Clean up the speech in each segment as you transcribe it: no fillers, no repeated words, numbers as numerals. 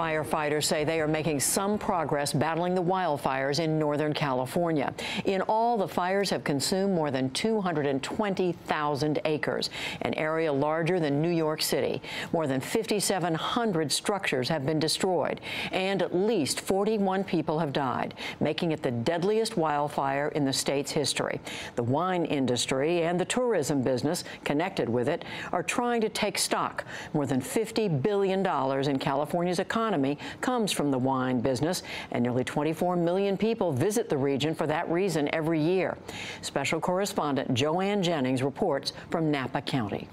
Firefighters say they are making some progress battling the wildfires in Northern California. In all, the fires have consumed more than 220,000 acres, an area larger than New York City. More than 5,700 structures have been destroyed, and at least 41 people have died, making it the deadliest wildfire in the state's history. The wine industry and the tourism business connected with it are trying to take stock. More than $50 billion in California's economy comes from the wine business, and nearly 24 million people visit the region for that reason every year. Special correspondent Joanne Jennings reports from Napa County.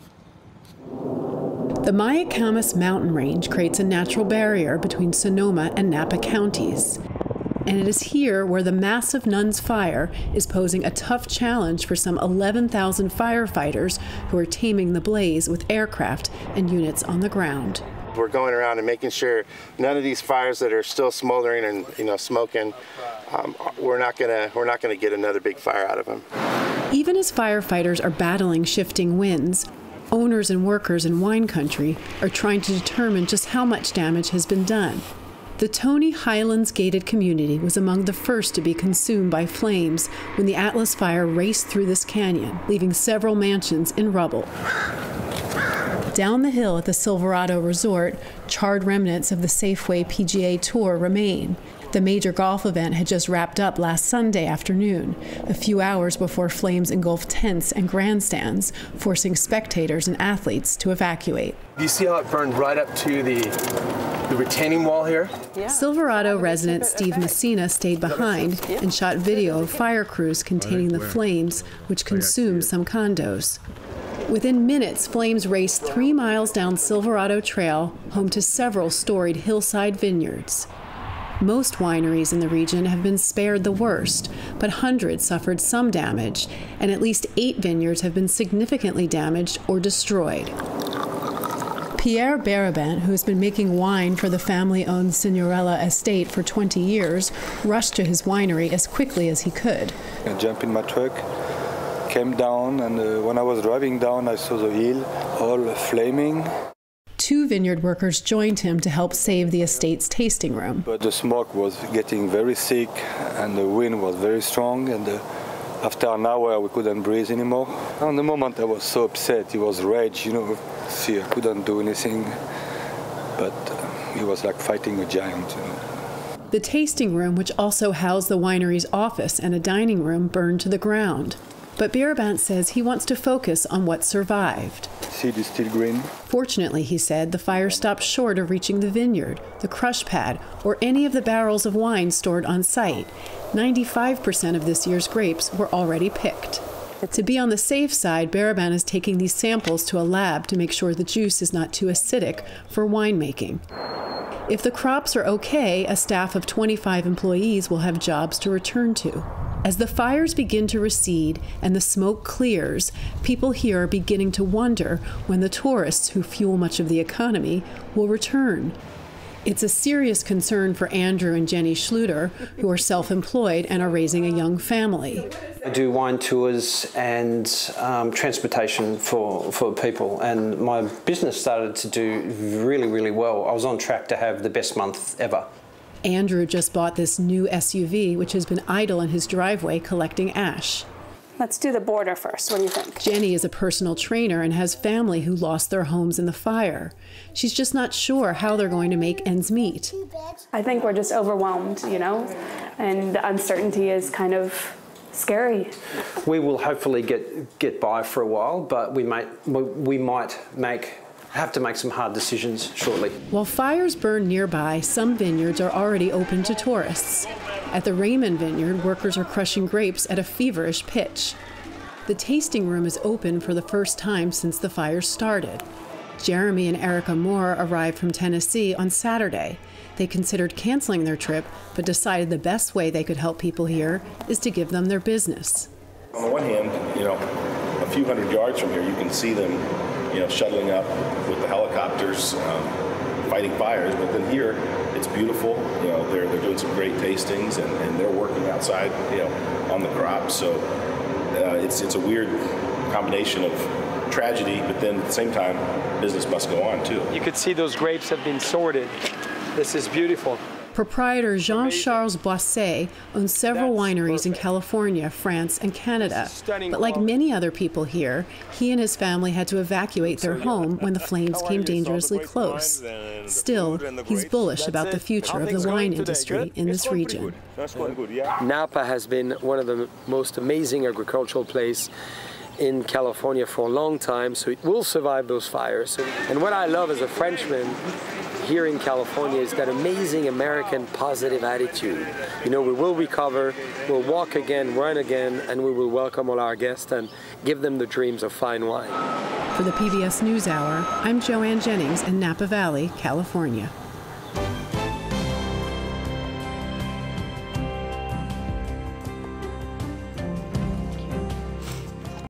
The Mayacamas mountain range creates a natural barrier between Sonoma and Napa counties. And it is here where the massive Nuns Fire is posing a tough challenge for some 11,000 firefighters who are taming the blaze with aircraft and units on the ground. We're going around and making sure none of these fires that are still smoldering and smoking, we're not gonna get another big fire out of them. Even as firefighters are battling shifting winds, owners and workers in wine country are trying to determine just how much damage has been done. The Tony Highlands gated community was among the first to be consumed by flames when the Atlas Fire raced through this canyon, leaving several mansions in rubble. Down the hill at the Silverado Resort, charred remnants of the Safeway PGA Tour remain. The major golf event had just wrapped up last Sunday afternoon, a few hours before flames engulfed tents and grandstands, forcing spectators and athletes to evacuate. Do you see how it burned right up to the retaining wall here? Yeah. Silverado resident Steve Messina stayed behind and shot video of fire crews containing the flames, which consumed some condos. Within minutes, flames raced 3 miles down Silverado Trail, home to several storied hillside vineyards. Most wineries in the region have been spared the worst, but hundreds suffered some damage, and at least 8 vineyards have been significantly damaged or destroyed. Pierre Barabant, who has been making wine for the family-owned Signorella estate for 20 years, rushed to his winery as quickly as he could. I jumped in my truck, came down, and when I was driving down, I saw the hill all flaming. 2 vineyard workers joined him to help save the estate's tasting room. But the smoke was getting very thick, and the wind was very strong, and after an hour, we couldn't breathe anymore. On the moment, I was so upset. It was rage, See, I couldn't do anything, but it was like fighting a giant. The tasting room, which also housed the winery's office and a dining room, burned to the ground. But Barabant says he wants to focus on what survived. Seed is still green. Fortunately, he said, the fire stopped short of reaching the vineyard, the crush pad, or any of the barrels of wine stored on site. 95% of this year's grapes were already picked. To be on the safe side, Barabant is taking these samples to a lab to make sure the juice is not too acidic for winemaking. If the crops are okay, a staff of 25 employees will have jobs to return to. As the fires begin to recede and the smoke clears, people here are beginning to wonder when the tourists who fuel much of the economy will return. It's a serious concern for Andrew and Jenny Schluter, who are self-employed and are raising a young family. I do wine tours and transportation for people, and my business started to do really, really well. I was on track to have the best month ever. Andrew just bought this new SUV, which has been idle in his driveway collecting ash. Let's do the border first. What do you think? Jenny is a personal trainer and has family who lost their homes in the fire. She's just not sure how they're going to make ends meet. I think we're just overwhelmed, and the uncertainty is kind of scary. We will hopefully get by for a while, but we might have to make some hard decisions shortly. While fires burn nearby, some vineyards are already open to tourists. At the Raymond Vineyard, workers are crushing grapes at a feverish pitch. The tasting room is open for the first time since the fire started. Jeremy and Erica Moore arrived from Tennessee on Saturday. They considered canceling their trip, but decided the best way they could help people here is to give them their business. On the one hand, a few hundred yards from here, you can see them, shuttling up with the helicopters, fighting fires. But then here, it's beautiful. They're doing some great tastings, and they're working outside, on the crops. So it's a weird combination of tragedy, but then at the same time, business must go on too. You could see those grapes have been sorted This is beautiful. Proprietor Jean-Charles Boisset owns several wineries in California, France, and Canada. But like many other people here, he and his family had to evacuate their home when the flames came dangerously close. Still, he's bullish about the future of the wine industry in this region. Napa has been one of the most amazing agricultural places in California for a long time, so it will survive those fires. And what I love as a Frenchman here in California is that amazing American positive attitude. You know, we will recover, we'll walk again, run again, and we will welcome all our guests and give them the dreams of fine wine. For the PBS NewsHour, I'm Joanne Jennings in Napa Valley, California.